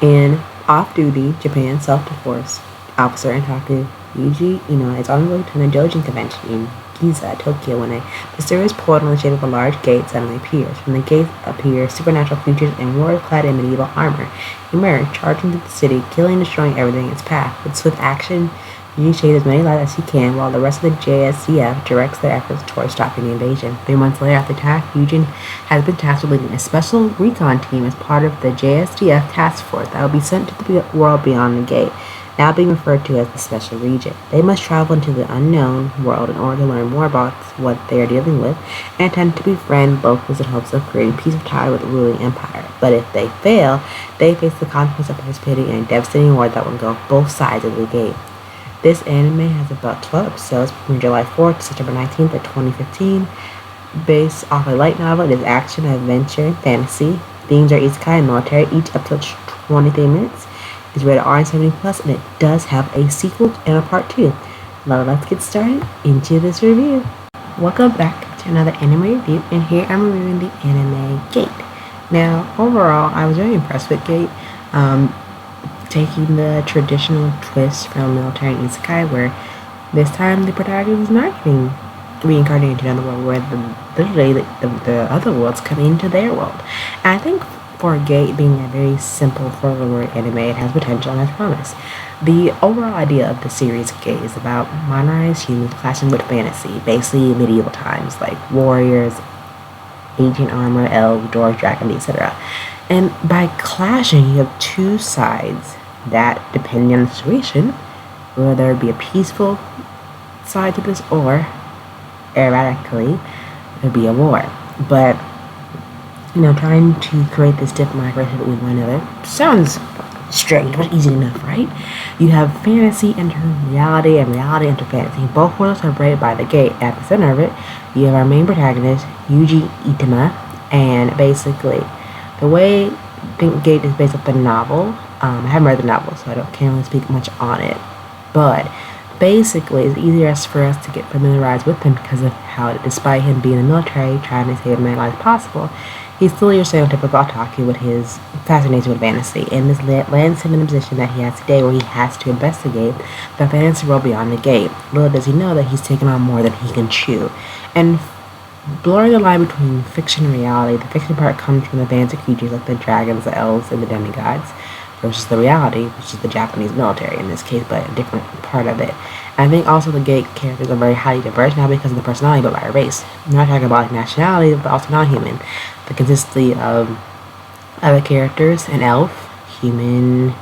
In off-duty Japan self-defense officer and otaku Youji Itami is on the way to a doujin convention in Ginza, Tokyo, when a mysterious portal in the shape of a large gate suddenly appears. From the gate appear supernatural creatures and warriors clad in medieval armor emerge, charging through the city, killing and destroying everything in its path. With swift action, Yuji shades as many lives as he can, while the rest of the JSDF directs their efforts towards stopping the invasion. 3 months later, after the attack, Yuji has been tasked with leading a special recon team as part of the JSDF task force that will be sent to the world beyond the gate, now being referred to as the Special Region. They must travel into the unknown world in order to learn more about what they are dealing with and attempt to befriend locals in hopes of creating peace of tie with the ruling empire. But if they fail, they face the consequence of participating in a devastating war that will engulf both sides of the gate. This anime has about 12 episodes from July 4th to September 19th of 2015. Based off a light novel, it is action, adventure, and fantasy. Themes are isekai and military. Each episode is 23 minutes. It's rated R and 70+, and it does have a sequel and a part 2. Now let's get started into this review. Welcome back to another anime review, and here I'm reviewing the anime Gate. Now, overall, I was very impressed with Gate. Taking the traditional twist from military and isekai, where this time the protagonist is not getting reincarnated into another world, where literally the other worlds come into their world. And I think for Gate being a very simple forward anime, it has potential and has promise. The overall idea of the series Gate is about modernized humans clashing with fantasy, basically medieval times, like warriors, ancient armor, elves, dwarves, dragons, etc. And by clashing, you have two sides that, depending on the situation, whether there be a peaceful side to this or erratically there be a war. But trying to create this diplomatic relationship with one another sounds strange, but easy enough, right? You have fantasy enter reality and reality enter fantasy. Both worlds are separated by the gate. At the center of it, you have our main protagonist, Youji Itami, and basically the way Gate is based off the novel. I haven't read the novel, so can't really speak much on it. But basically, it's easier for us to get familiarized with him because of how, despite him being in the military, trying to save as many lives as possible, he's still your stereotypical otaku with his fascination with fantasy. And this lands him in a position that he has today where he has to investigate the fantasy world beyond the gate. Little does he know that he's taken on more than he can chew. And blurring the line between fiction and reality, the fiction part comes from the fantasy creatures like the dragons, the elves, and the demigods, versus the reality, which is the Japanese military in this case, but a different part of it. And I think also the Gate characters are very highly diverse, not because of the personality, but by race. I'm not talking about nationality, but also non-human. They consist of other characters, an elf, human,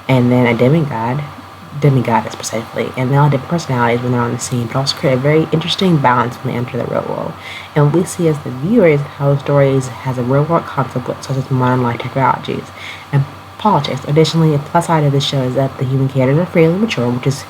and then a demigoddess specifically. And they all have different personalities when they're on the scene, but also create a very interesting balance when they enter the real world. And what we see as the viewer is how the story has a real world concept such as modern life technologies and politics. Additionally, a plus side of this show is that the human characters are fairly mature, which is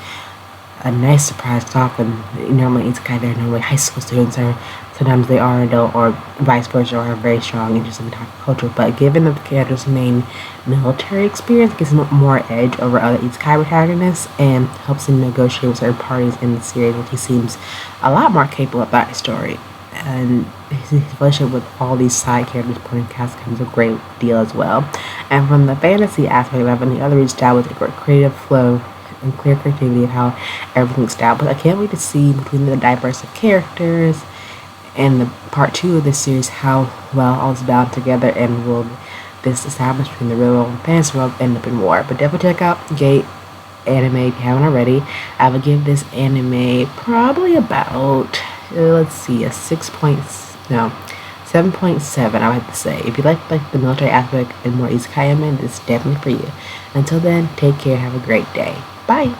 a nice surprise to often. Normally, they're normally high school students, or sometimes they are adult, or vice versa, or have very strong interest in the culture. But given the character's main military experience, it gives them more edge over other isekai protagonists and helps him negotiate with certain parties in the series, which he seems a lot more capable of that story. And his relationship with all these side characters supporting cast comes a great deal as well. And from the fantasy aspect of it, the other established a great creative flow and clear creativity of how everything's established. I can't wait to see between the diverse of characters and the part 2 of this series how well all is bound together, and will this established between the real world and fantasy world end up in war. But definitely check out Gate anime if you haven't already. I would give this anime probably about a 7.7, I would have to say. If you like the military aspect and more isekai anime, this is definitely for you. Until then, take care, have a great day. Bye!